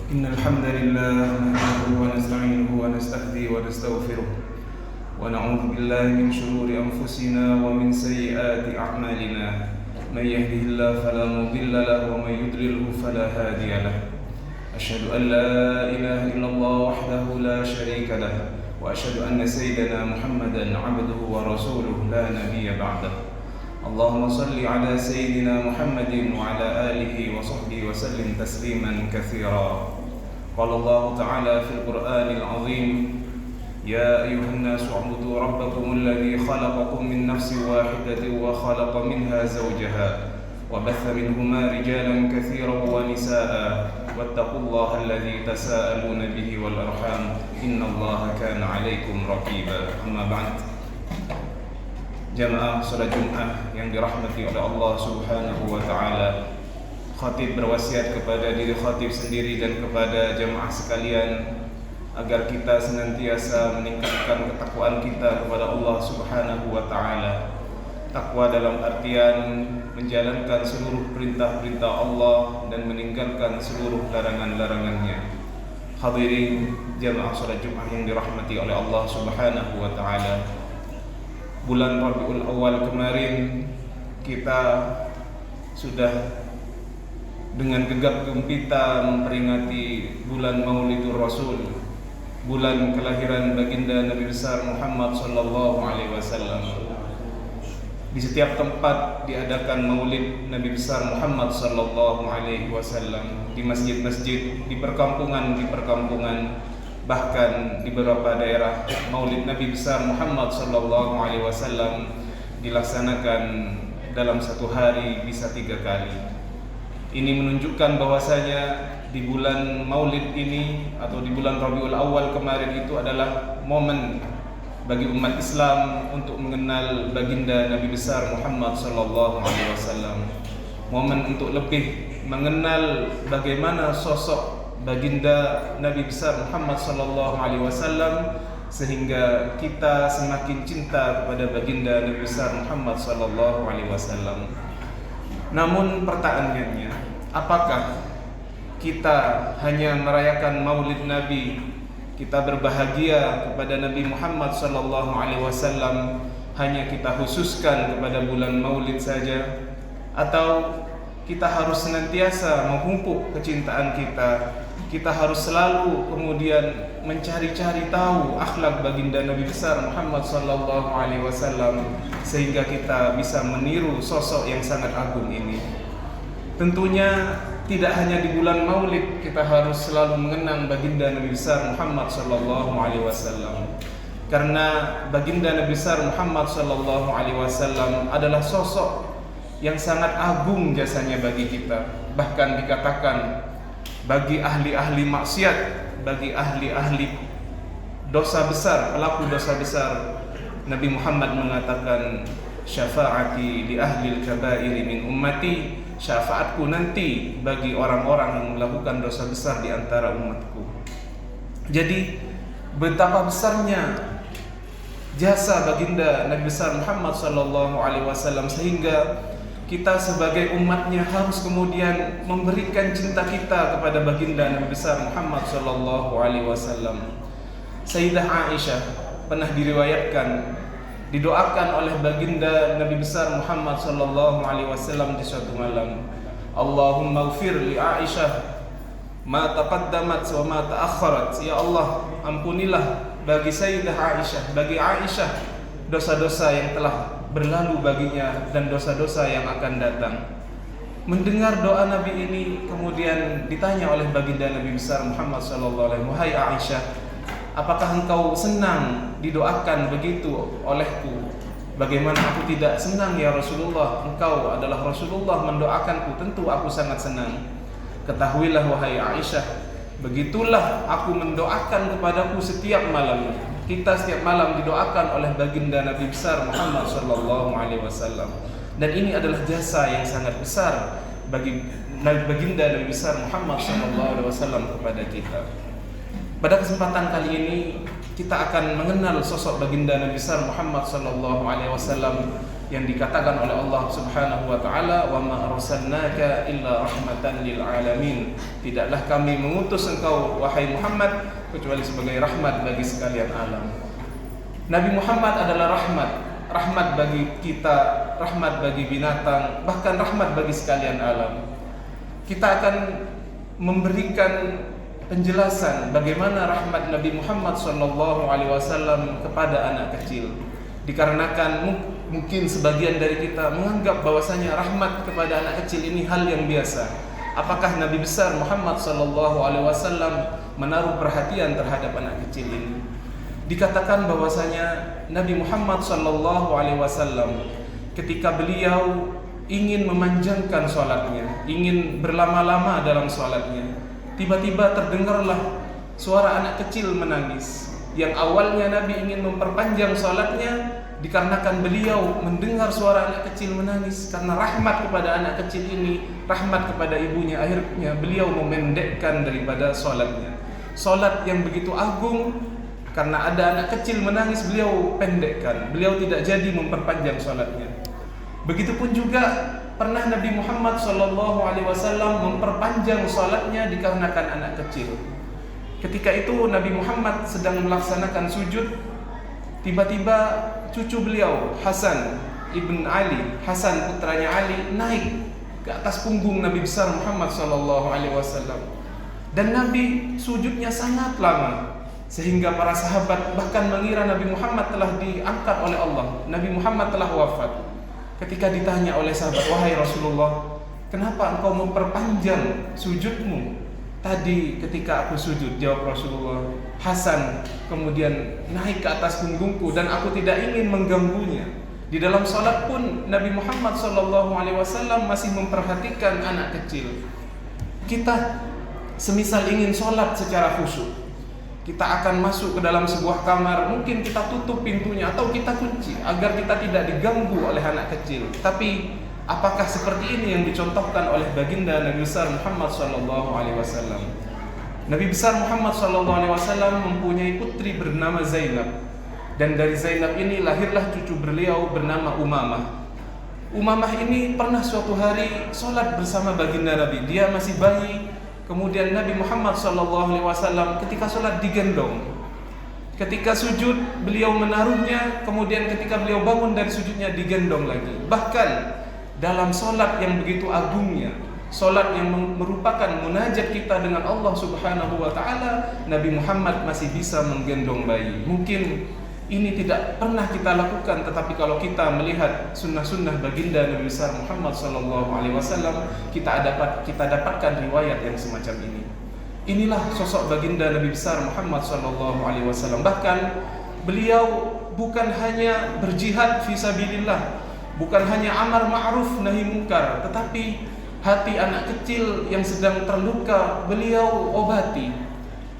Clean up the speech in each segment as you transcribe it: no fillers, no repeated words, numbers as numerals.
إن الحمد لله نحمده ونستعينه ونستهديه ونستغفره ونعوذ بالله من شرور أنفسنا ومن سيئات أعمالنا. من يهده الله فلا مضل له ومن يضلله فلا هادي له. أشهد أن لا إله إلا الله وحده لا شريك له وأشهد أن سيدنا محمدا عبده ورسوله لا نبي بعده. اللهم صل على سيدنا محمد وعلى آله وصحبه وسلم تسليما كثيرا. قال الله تعالى في القرآن العظيم: يا أيها الناس اعبدوا ربكم الذي خلقكم من نفس واحدة وخلق منها زوجها وبث منهما رجالا كثيرا ونساء واتقوا الله الذي تساءلون به والأرحام إن الله كان عليكم رقيبا. أما بعد، jamaah salat Jumat yang dirahmati oleh Allah Subhanahu wa taala, khatib berwasiat kepada diri khatib sendiri dan kepada jamaah sekalian agar kita senantiasa meningkatkan ketakwaan kita kepada Allah Subhanahu wa taala. Takwa dalam artian menjalankan seluruh perintah-perintah Allah dan meninggalkan seluruh larangan-larangannya. Hadirin jamaah salat Jumat yang dirahmati oleh Allah Subhanahu wa taala, bulan Rabiul Awal kemarin kita sudah dengan gegap gempita memperingati bulan Maulidur Rasul, bulan kelahiran baginda Nabi besar Muhammad sallallahu alaihi wasallam. Di setiap tempat diadakan Maulid Nabi besar Muhammad sallallahu alaihi wasallam, di masjid-masjid, di perkampungan, bahkan di beberapa daerah Maulid Nabi besar Muhammad sallallahu alaihi wasallam dilaksanakan dalam satu hari bisa 3 kali. Ini menunjukkan bahwasanya di bulan Maulid ini atau di bulan Rabiul Awal kemarin itu adalah momen bagi umat Islam untuk mengenal baginda Nabi besar Muhammad sallallahu alaihi wasallam. Momen untuk lebih mengenal bagaimana sosok baginda Nabi besar Muhammad sallallahu alaihi wasallam sehingga kita semakin cinta kepada baginda Nabi besar Muhammad sallallahu alaihi wasallam. Namun pertanyaannya, apakah kita hanya merayakan Maulid Nabi, kita berbahagia kepada Nabi Muhammad sallallahu alaihi wasallam hanya kita khususkan kepada bulan Maulid saja, atau kita harus senantiasa memupuk kecintaan kita harus selalu kemudian mencari-cari tahu akhlak baginda Nabi besar Muhammad sallallahu alaihi wasallam sehingga kita bisa meniru sosok yang sangat agung ini. Tentunya tidak hanya di bulan Maulid kita harus selalu mengenang baginda Nabi besar Muhammad sallallahu alaihi wasallam, karena baginda Nabi besar Muhammad sallallahu alaihi wasallam adalah sosok yang sangat agung jasanya bagi kita. Bahkan dikatakan bagi ahli-ahli maksiat, bagi ahli-ahli dosa besar, pelaku dosa besar, Nabi Muhammad mengatakan, syafaati li ahli al-kabairi min ummati, syafaatku nanti bagi orang-orang yang melakukan dosa besar di antara umatku. Jadi betapa besarnya jasa baginda Nabi besar Muhammad sallallahu alaihi wasallam sehingga kita sebagai umatnya harus kemudian memberikan cinta kita kepada baginda Nabi besar Muhammad sallallahu alaihi wasallam. Sayyidah Aisyah pernah diriwayatkan didoakan oleh baginda Nabi besar Muhammad sallallahu alaihi wasallam di suatu malam, Allahumma ighfir li Aisyah ma taqaddamat wa ma ta'akhkharat. Ya Allah, ampunilah bagi Sayyidah Aisyah, bagi Aisyah dosa-dosa yang telah berlalu baginya dan dosa-dosa yang akan datang. Mendengar doa Nabi ini kemudian ditanya oleh baginda Nabi besar Muhammad sallallahu alaihi wasallam, wahai Aisyah, apakah engkau senang didoakan begitu olehku? Bagaimana aku tidak senang ya Rasulullah? Engkau adalah Rasulullah mendoakanku, tentu aku sangat senang. Ketahuilah wahai Aisyah, begitulah aku mendoakan kepadaku setiap malam. Kita setiap malam didoakan oleh baginda Nabi besar Muhammad sallallahu alaihi wasallam. Dan ini adalah jasa yang sangat besar bagi baginda Nabi besar Muhammad sallallahu alaihi wasallam kepada kita. Pada kesempatan kali ini kita akan mengenal sosok baginda Nabi besar Muhammad sallallahu alaihi wasallam yang dikatakan oleh Allah Subhanahu wa taala, "Wa ma arsalnaka illa rahmatan lil alamin." Tidaklah kami mengutus engkau wahai Muhammad kecuali sebagai rahmat bagi sekalian alam. Nabi Muhammad adalah rahmat bagi kita, rahmat bagi binatang, bahkan rahmat bagi sekalian alam. Kita akan memberikan penjelasan bagaimana rahmat Nabi Muhammad SAW kepada anak kecil. Dikarenakan mungkin sebagian dari kita menganggap bahwasanya rahmat kepada anak kecil ini hal yang biasa. Apakah Nabi besar Muhammad SAW menaruh perhatian terhadap anak kecil ini? Dikatakan bahwasanya Nabi Muhammad SAW ketika beliau ingin memanjangkan sholatnya, ingin berlama-lama dalam sholatnya, tiba-tiba terdengarlah suara anak kecil menangis. Yang awalnya Nabi ingin memperpanjang sholatnya, dikarenakan beliau mendengar suara anak kecil menangis, karena rahmat kepada anak kecil ini, rahmat kepada ibunya, akhirnya beliau memendekkan daripada sholatnya. Sholat yang begitu agung, karena ada anak kecil menangis, beliau pendekkan, beliau tidak jadi memperpanjang sholatnya. Begitupun juga pernah Nabi Muhammad SAW memperpanjang sholatnya dikarenakan anak kecil. Ketika itu Nabi Muhammad sedang melaksanakan sujud, tiba-tiba cucu beliau Hasan ibn Ali, Hasan putranya Ali, naik ke atas punggung Nabi besar Muhammad SAW. Dan Nabi sujudnya sangat lama, sehingga para sahabat bahkan mengira Nabi Muhammad telah diangkat oleh Allah, Nabi Muhammad telah wafat. Ketika ditanya oleh sahabat, "Wahai Rasulullah, kenapa engkau memperpanjang sujudmu? Tadi ketika aku sujud," jawab Rasulullah, "Hasan kemudian naik ke atas punggungku dan aku tidak ingin mengganggunya." Di dalam salat pun Nabi Muhammad SAW masih memperhatikan anak kecil. Kita semisal ingin salat secara khusyuk, kita akan masuk ke dalam sebuah kamar, mungkin kita tutup pintunya atau kita kunci agar kita tidak diganggu oleh anak kecil. Tapi apakah seperti ini yang dicontohkan oleh baginda Nabi besar Muhammad SAW? Nabi besar Muhammad SAW mempunyai putri bernama Zainab, dan dari Zainab ini lahirlah cucu beliau bernama Umamah. Umamah ini pernah suatu hari sholat bersama baginda Nabi. Dia masih bayi. Kemudian Nabi Muhammad SAW ketika sholat digendong. Ketika sujud beliau menaruhnya, kemudian ketika beliau bangun dari sujudnya digendong lagi. Bahkan dalam sholat yang begitu agungnya, sholat yang merupakan munajat kita dengan Allah Subhanahu wa ta'ala, Nabi Muhammad masih bisa menggendong bayi. Mungkin ini tidak pernah kita lakukan, tetapi kalau kita melihat sunnah-sunnah baginda Nabi besar Muhammad SAW, kita dapatkan riwayat yang semacam ini. Inilah sosok baginda Nabi besar Muhammad SAW. Bahkan beliau bukan hanya berjihad fisabilillah, bukan hanya amar ma'ruf nahi munkar, tetapi hati anak kecil yang sedang terluka beliau obati.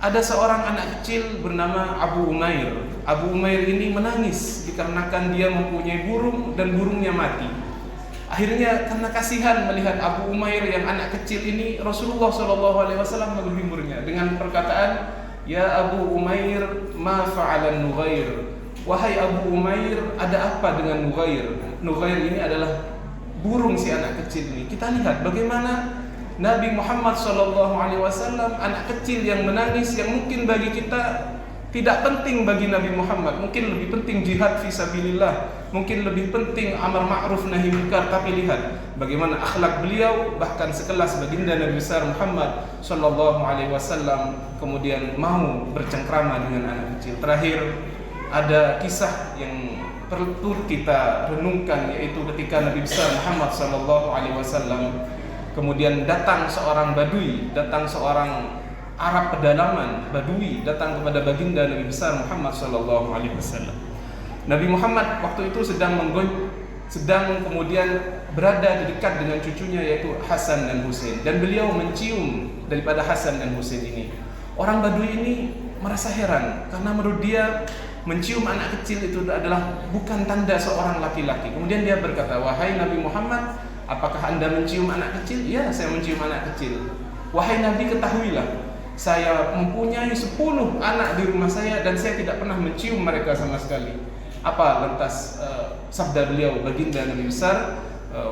Ada seorang anak kecil bernama Abu Umair. Abu Umair ini menangis dikarenakan dia mempunyai burung dan burungnya mati. Akhirnya karena kasihan melihat Abu Umair yang anak kecil ini, Rasulullah SAW menghiburnya dengan perkataan, "Ya Abu Umair, ma fa'alan Nughair." Wahai Abu Umair, ada apa dengan Nughair? Nughair ini adalah burung si anak kecil ini. Kita lihat bagaimana Nabi Muhammad SAW, anak kecil yang menangis, yang mungkin bagi kita tidak penting bagi Nabi Muhammad, mungkin lebih penting jihad fisabilillah, mungkin lebih penting amar ma'ruf nahi munkar. Tapi lihat bagaimana akhlak beliau, bahkan sekelas baginda Nabi besar Muhammad SAW kemudian mau bercengkrama dengan anak kecil. Terakhir ada kisah yang perlu kita renungkan, yaitu ketika Nabi besar Muhammad SAW kemudian datang seorang badui, datang seorang Arab pedalaman, badui, datang kepada baginda Nabi besar Muhammad SAW. Nabi Muhammad waktu itu sedang kemudian berada di dekat dengan cucunya, yaitu Hasan dan Husain, dan beliau mencium daripada Hasan dan Husain ini. Orang badui ini merasa heran karena menurut dia mencium anak kecil itu adalah bukan tanda seorang laki-laki. Kemudian dia berkata, "Wahai Nabi Muhammad, apakah Anda mencium anak kecil?" "Ya, saya mencium anak kecil." "Wahai Nabi, ketahuilah, saya mempunyai 10 anak di rumah saya dan saya tidak pernah mencium mereka sama sekali." Apa lantas sabda beliau baginda Nabi besar,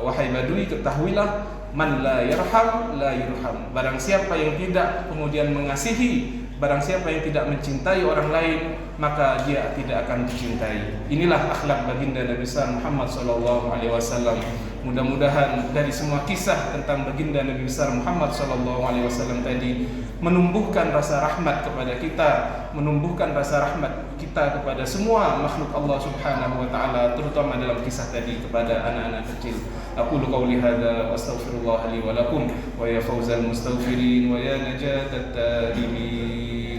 wahai Badui, ketahuilah, man la yarham la yurham. Barang siapa yang tidak kemudian mengasihi, barang siapa yang tidak mencintai orang lain, maka dia tidak akan dicintai. Inilah akhlak baginda Nabi besar Muhammad sallallahu alaihi wasallam. Mudah-mudahan dari semua kisah tentang baginda Nabi besar Muhammad sallallahu alaihi wasallam tadi menumbuhkan rasa rahmat kepada kita, menumbuhkan rasa rahmat kita kepada semua makhluk Allah Subhanahu wa taala, terutama dalam kisah tadi kepada anak-anak kecil. Aqulu qawli hadza wa astaghfirullah li wa lakum wa ya fawzal mustaghfirin wa ya najatat taimin.